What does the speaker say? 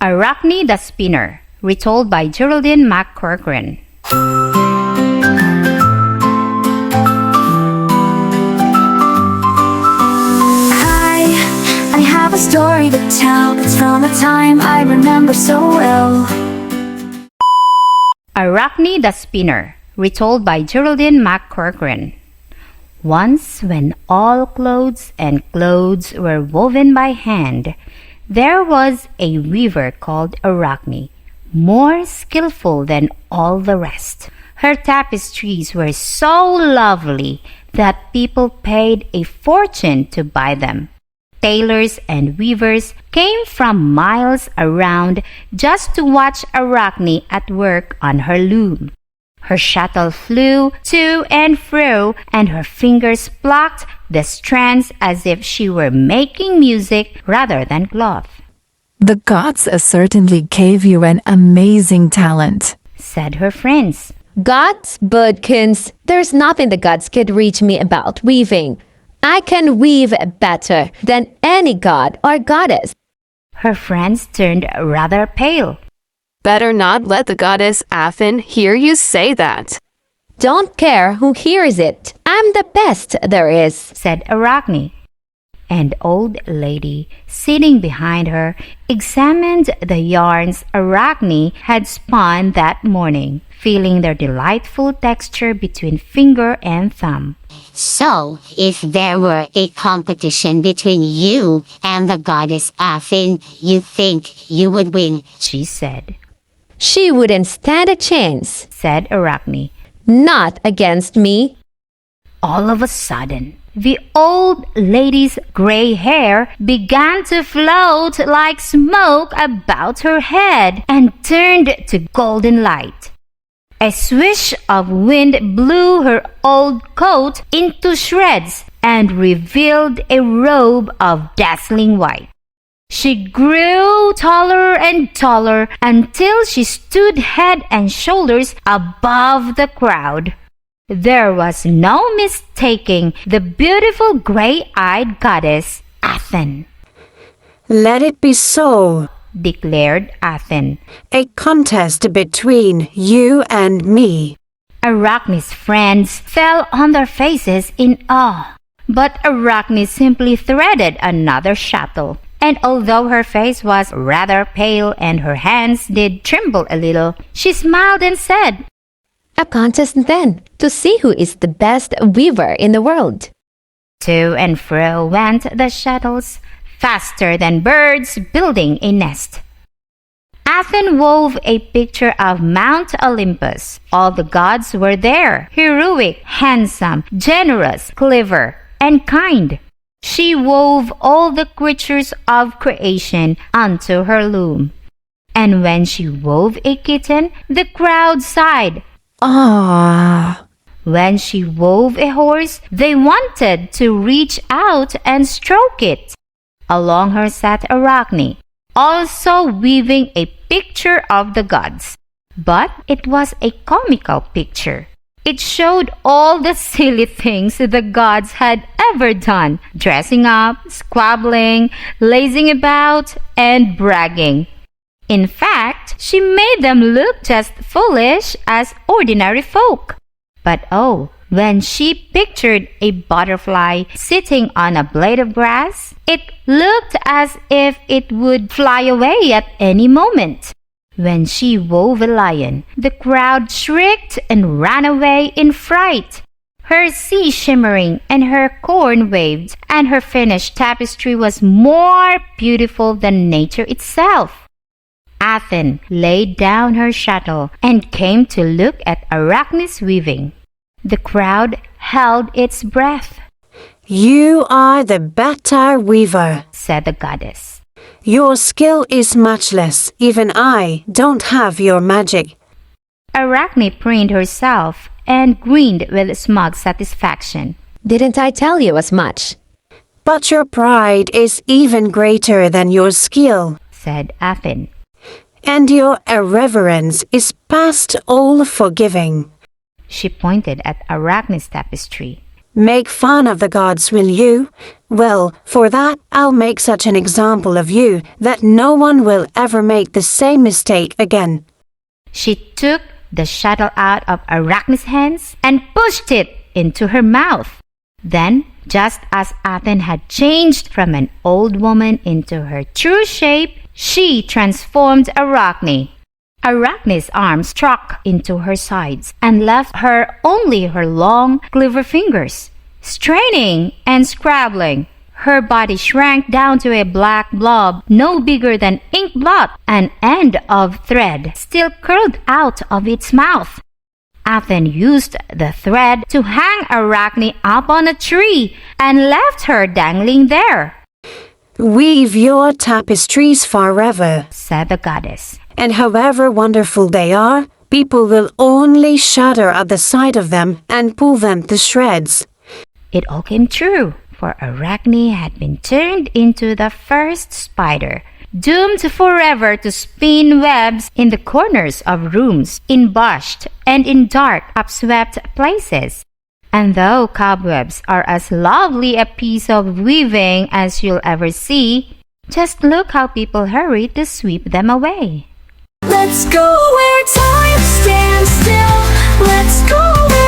Arachne the Spinner, retold by Geraldine McCaughrean. Hi, I have a story to tell. It's from a time I remember so well. Arachne the Spinner, retold by Geraldine McCaughrean. Once, when all clothes and clothes were woven by hand, there was a weaver called Arachne, more skillful than all the rest. Her tapestries were so lovely that people paid a fortune to buy them. Tailors and weavers came from miles around just to watch Arachne at work on her loom. Her shuttle flew to and fro, and her fingers plucked the strands as if she were making music rather than cloth. "The gods certainly gave you an amazing talent," said her friends. Gods, Budkins, there's nothing the gods could reach me about weaving. I can weave better than any god or goddess. Her friends turned rather pale. Better not let the goddess Athene hear you say that. Don't care who hears it. I'm the best there is, said Arachne. An old lady sitting behind her examined the yarns Arachne had spun that morning, feeling their delightful texture between finger and thumb. So, if there were a competition between you and the goddess Athene, you think you would win, she said. She wouldn't stand a chance, said Arachne. Not against me. All of a sudden, the old lady's gray hair began to float like smoke about her head and turned to golden light. A swish of wind blew her old coat into shreds and revealed a robe of dazzling white. She grew taller and taller until she stood head and shoulders above the crowd. There was no mistaking the beautiful gray-eyed goddess Athene. "Let it be so," declared Athene. "A contest between you and me." Arachne's friends fell on their faces in awe. But Arachne simply threaded another shuttle. And although her face was rather pale and her hands did tremble a little, she smiled and said, "A contest then, to see who is the best weaver in the world." To and fro went the shuttles, faster than birds building a nest. Athene wove a picture of Mount Olympus. All the gods were there, heroic, handsome, generous, clever, and kind. She wove all the creatures of creation onto her loom. And when she wove a kitten, the crowd sighed, "Ah." When she wove a horse, they wanted to reach out and stroke it. Along her sat Arachne, also weaving a picture of the gods. But it was a comical picture. It showed all the silly things the gods had ever done, dressing up, squabbling, lazing about, and bragging. In fact, she made them look just foolish as ordinary folk. But oh, when she pictured a butterfly sitting on a blade of grass, it looked as if it would fly away at any moment. When she wove a lion, the crowd shrieked and ran away in fright. Her sea shimmering and her corn waved, and her finished tapestry was more beautiful than nature itself. Athene laid down her shuttle and came to look at Arachne's weaving. The crowd held its breath. "You are the better weaver," said the goddess. "Your skill is matchless. Even I don't have your magic." Arachne preened herself and grinned with smug satisfaction. Didn't I tell you as much? "But your pride is even greater than your skill," said Athene. "And your irreverence is past all forgiving." She pointed at Arachne's tapestry. "Make fun of the gods, will you? Well, for that, I'll make such an example of you that no one will ever make the same mistake again. She took the shuttle out of Arachne's hands and pushed it into her mouth. Then, just as Athene had changed from an old woman into her true shape, she transformed Arachne. Arachne's arms struck into her sides and left her only her long, clever fingers. Straining and scrabbling, her body shrank down to a black blob no bigger than ink blot. An end of thread still curled out of its mouth. Athene used the thread to hang Arachne up on a tree and left her dangling there. Weave your tapestries forever, said the goddess. and however wonderful they are, people will only shudder at the sight of them and pull them to shreds. It all came true, for Arachne had been turned into the first spider, doomed forever to spin webs in the corners of rooms, in bushed and in dark, upswept places. And though cobwebs are as lovely a piece of weaving as you'll ever see, just look how people hurry to sweep them away. Let's go where time stands still. Let's go where